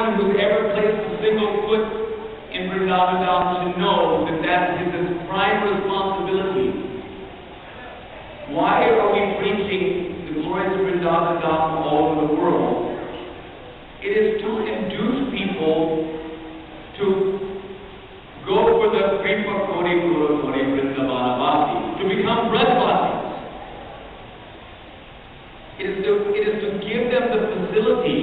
anyone who's ever placed a single foot in Vrindavan Dham should know that that is his prime responsibility. Why are we preaching the glories of Vrindavan Dham all over the world? It is to induce people to go for the Kripa Kori Guru Kori Vrindavanavasi, to become Brajvasis. It is to give them the facility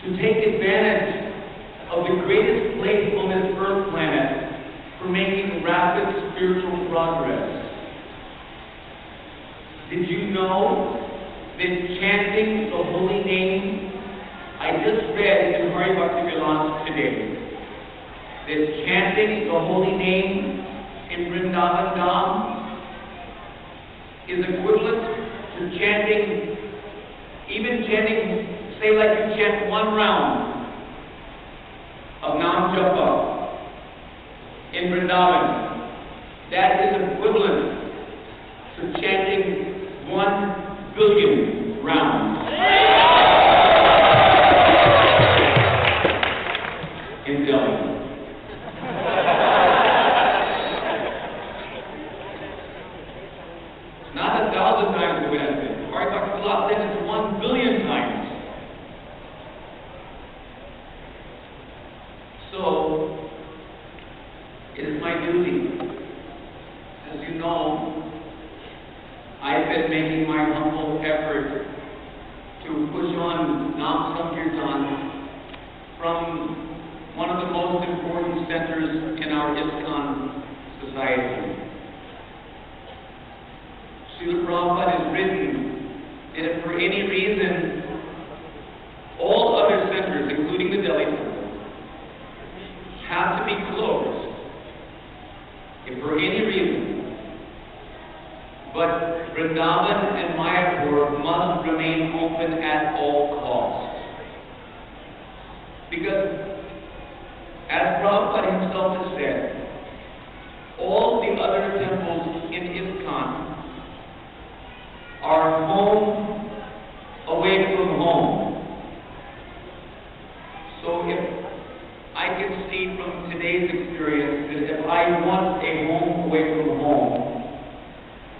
to take advantage of the greatest place on this earth planet for making rapid spiritual progress. Did you know that chanting the holy name, I just read in Hari Bhakti Vilas today, that chanting the holy name in Vrindavan Dham is equivalent to chanting, even chanting, say like you chant one round of Nam Japa in Vrindavan, that is equivalent to chanting 1 billion rounds in Delhi. Not 1,000 times the benefit. Hari Bhakti Vilas said it's 1 billion times. So, it is my duty. As you know, I've been making my humble effort to push on Nam Sankirtan from one of the most important centers in our ISKCON society. Srila Prabhupada has written that if for any reason all other centers, including the Delhi temple, have to be closed, if for any reason, but Vrindavan and Mayapur must remain open at all costs. Because, as Prabhupada himself has said, all the other temples in ISKCON are home away from home. So if I can see from today's experience that if I want a home away from home,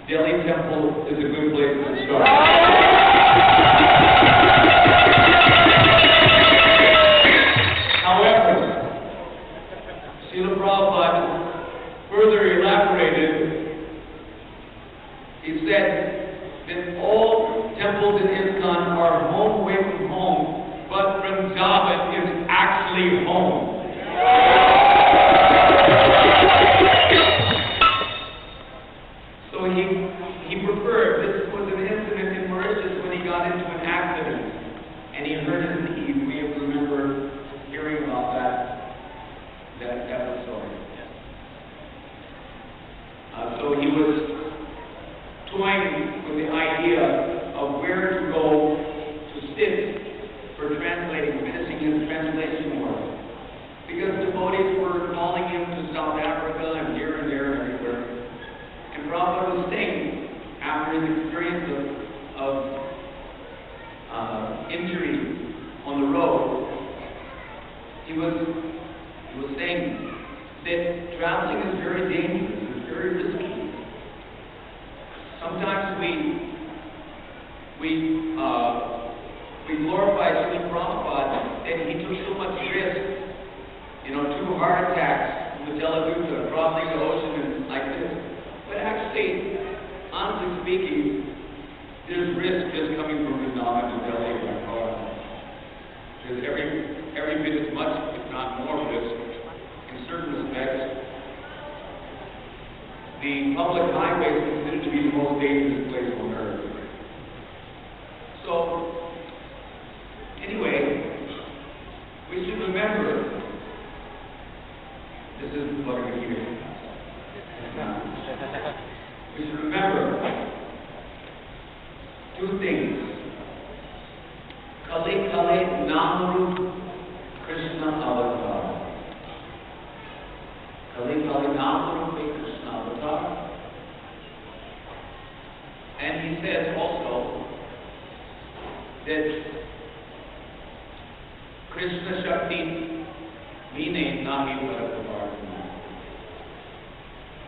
Delhi Temple is a good place to start. However, Srila Prabhupada further elaborated. He said that all temples in ISKCON are home away from home, but Vrindavan is actually home. So he preferred, this was an incident in Mauritius when he got into an accident, and he hurt his knee. We remember hearing about that episode. So he was toying with the idea of where to go to sit for translating, finishing his translation work. Because devotees were calling him to South Africa and here and there and everywhere. And Prabhupada was saying, after his experience of injury on the road, he was saying that traveling is very dangerous, it's very risky. Sometimes we glorify Srila Prabhupada that he took so much risk, 2 heart attacks from the Jaladuta, crossing the ocean and like this. But actually, honestly speaking, there's risk just coming from Vrindavan to Delhi by car. There's every bit as much, if not more, risk in certain respects. The public highway is considered to be the most dangerous place on earth. So, anyway, we should remember, this is Bhagavad Gita. We should remember 2 things. Kale Kale Namaru Krishna Avatar. Kale Kale Namaru Krishna Avatar. And he says also that Krishna Shakti meaning nahi paravar.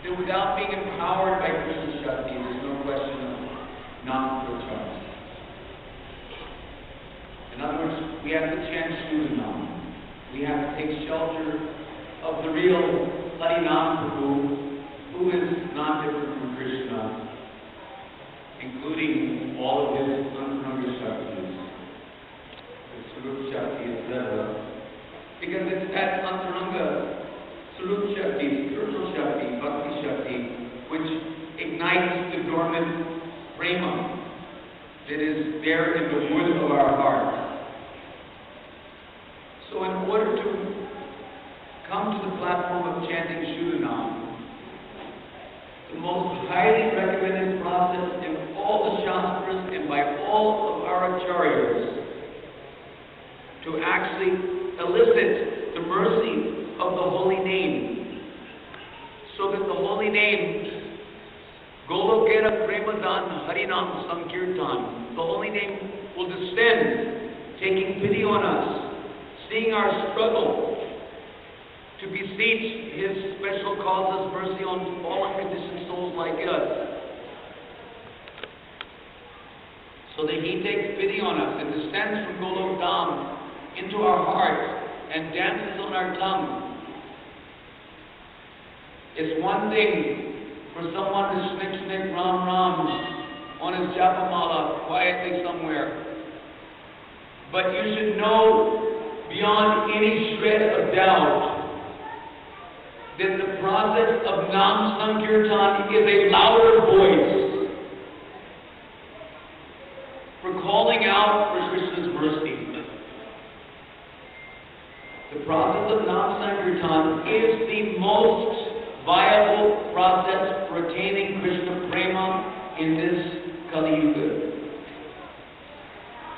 That without being empowered by Krishna Shakti, there's no question of non-pracharya. In other words, we have to chant Shudanam. We have to take shelter of the real Harinam Prabhu, who is not different from Krishna, including all of his Antaranga Shaktis, the Swarup Shakti, etc. Because it's that Antaranga Swarup Shakti, spiritual Shakti, Bhakti Shakti, which ignites the dormant prema that is there in the wood of our heart. So in order to come to the platform of chanting Shudanam, the most highly recommended process in all the Shastras and by all of our acharyas to actually elicit the mercy of the holy name, so that the holy name, Golokera Premadan Harinam Sankirtan, the holy name will descend, taking pity on us, seeing our struggle to beseech his special causes mercy on fallen conditioned souls like us, so that he takes pity on us and descends from Golok Dham into our hearts and dances on our tongue. It's one thing for someone to snick Ram Ram on his japamala quietly somewhere, but you should know beyond any shred of doubt that the process of Nam Sankirtan is a louder voice for calling out for Krishna's mercy. The process of Nam Sankirtan is the most viable process for attaining Krishna Prema in this Kali Yuga.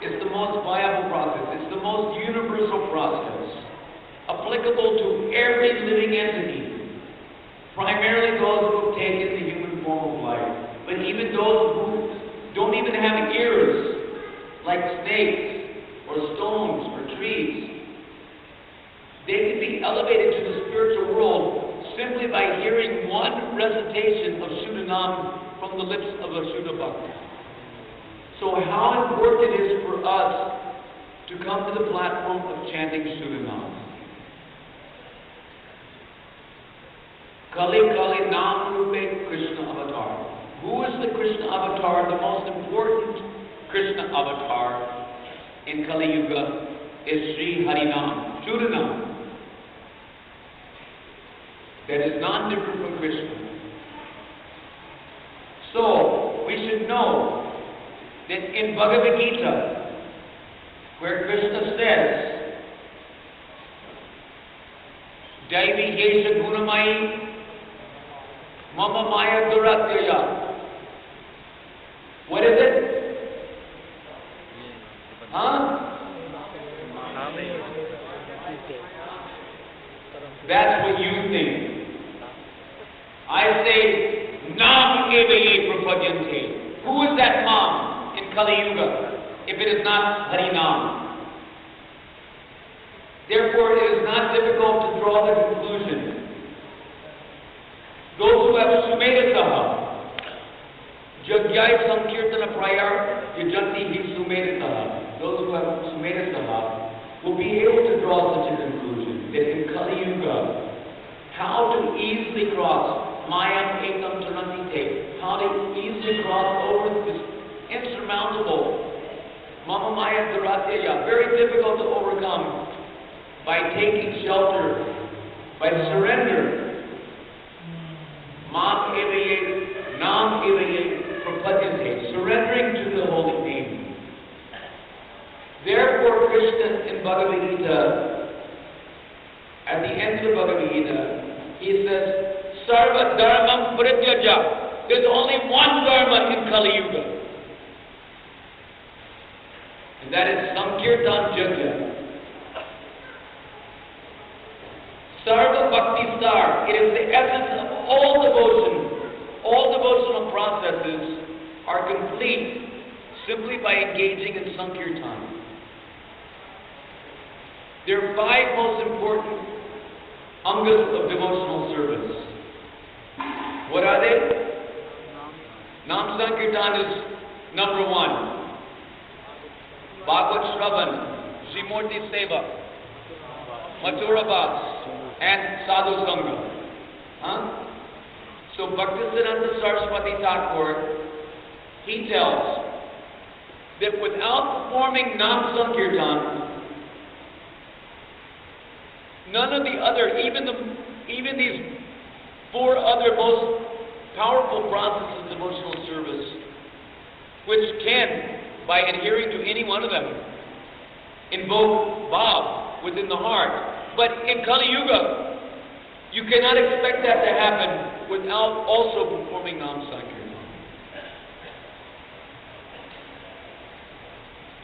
It's the most viable process. It's the most universal process, applicable to every living entity, primarily those who have taken the human form of life, but even those who don't even have ears, like snakes or stones or trees. They can be elevated to the spiritual world simply by hearing one recitation of Shudanam from the lips of a Shuddha Bhakta. So how important it is for us to come to the platform of chanting Shudanam. Kali Kali Nam Rupe Krishna Avatar. Who is the Krishna Avatar? The most important Krishna Avatar in Kali Yuga is Sri Harinam, Shudanam. That is non-different from Krishna. So, we should know that in Bhagavad Gita, where Krishna says, Daivi Yesha Gunamai Mama Maya Duratyaya. What is it? Huh? That's what you think. I say, Nam Evaye Prapadyante. Who is that Nam in Kali Yuga, if it is not Harinam? Therefore, it is not difficult to draw the conclusion. Those who have Sumedha Saha, Jagyai Sankirtana Prayar, Yajanti Hi Sumedha Saha. Those who have Sumedha Saha will be able to draw such a conclusion that in Kali Yuga, how to easily cross Mayam Ekam Tanantite, how to easily cross over this insurmountable Mama Maya Dharatyaya, very difficult to overcome, by taking shelter, by surrender. Mam Evaye, Nam Evaye, Prapadyante, surrendering to the holy name. Therefore, Krishna in Bhagavad Gita, at the end of Bhagavad Gita, he says, Sarva Dharmam Parityaja. There's only one Dharma in Kali Yuga. And that is Sankirtan Jagya. Sarva Bhakti Star. It is the essence of all devotion. All devotional processes are complete simply by engaging in Sankirtan. There are 5 most important angas of devotional service. What are they? Nam Sankirtan is number 1. Bhagavad Shravan, Srimurti Seva, Mathura Bhas, and Sadhu Sangha. So Bhaktisiddhanta Saraswati Thakur, he tells that without performing Nam Sankirtan, none of the other, even these 4 other most powerful processes of devotional service, which can, by adhering to any one of them, invoke Bhav within the heart. But in Kali Yuga, you cannot expect that to happen without also performing Nam Sankirtan.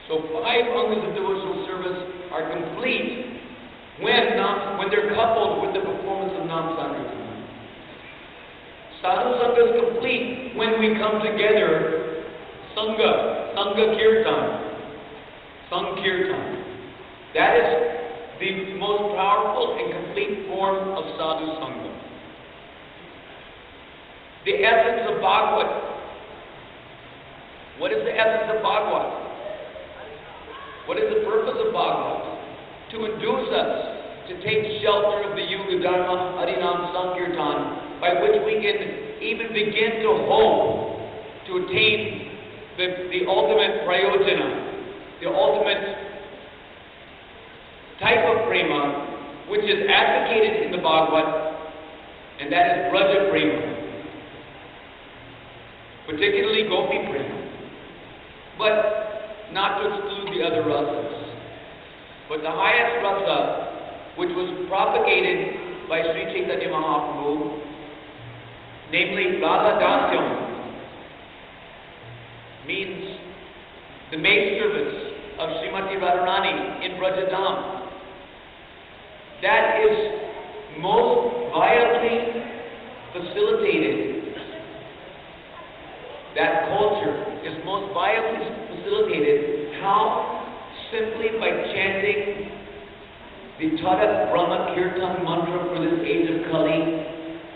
So 5 angas of devotional service are complete when they're coupled with the performance of Nam Sankirtan. Sadhu Sangha is complete when we come together, Sangha Kirtan, Sankirtan. That is the most powerful and complete form of Sadhu Sangha. The essence of Bhagavad. What is the essence of Bhagavad? What is the purpose of Bhagavad? To induce us to take shelter of the Yuga Dharma Harinam Sankirtan, by which we can even begin to hope to attain the ultimate prayojana, the ultimate type of prema, which is advocated in the Bhagavad, and that is Braja prema, particularly Gopi prema, but not to exclude the other rasas. But the highest rasa, which was propagated by Sri Chaitanya Mahaprabhu, namely Radha Dasyam, means the maid service of Srimati Radharani in Brajadam. That is most violently facilitated. That culture is most violently facilitated. How? Simply by chanting the Tadak Brahma Kirtan mantra for this age of Kali,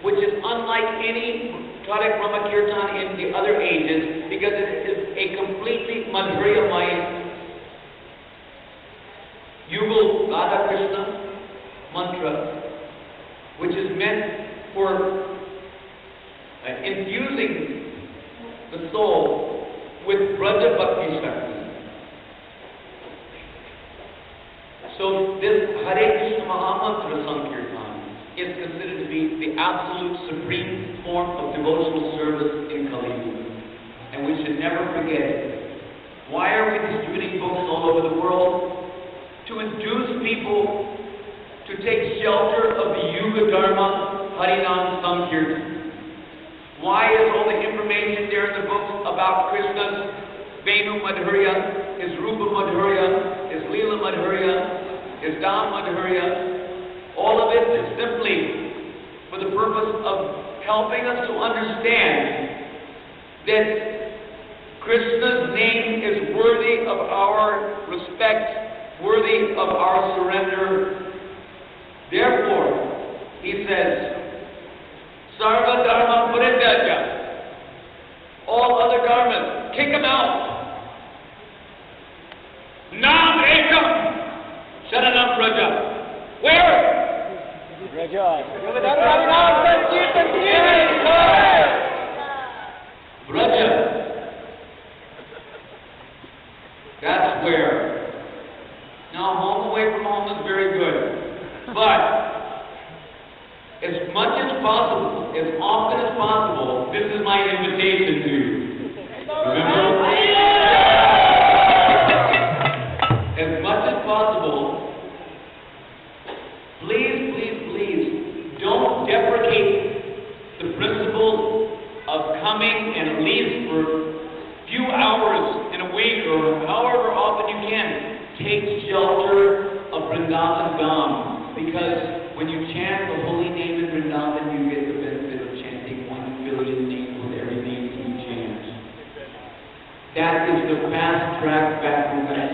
which is unlike any Tadak Brahma Kirtan in the other ages, because it is a completely Madhurya-maya Yugal Radha Krishna mantra, which is meant for infusing the soul with Braja Bhakti Shakti. So this Hare Krishna maha-mantra Sankirtan is considered to be the absolute supreme form of devotional service in Kali Yuga. And we should never forget it. Why are we distributing books all over the world? To induce people to take shelter of the Yuga Dharma Harinam Sankirtan. Why is all the information there in the books about Krishna's Venu Madhurya, his Rupa Madhurya, his Leela Madhurya, his Dham Madhurya? All of it is simply for the purpose of helping us to understand that Krishna's name is worthy of our respect, worthy of our surrender. Therefore, he says, Sarva Dharma Parityaja, all other garments, kick them out. Nam Ekam Sharanam Braja. Where? Braja. Braja. That's where. Now, home away from home is very good. But as much as possible, as often as possible, this is my invitation to you. Remember? As much as possible, please, please, please, don't deprecate the principle of coming and at least for a few hours in a week or however often you can, take shelter of Vrindavan Dham. Because when you chant the holy name in Vrindavan, you get the benefit of chanting 1 billion names with every name you chant. That is the fast track back from that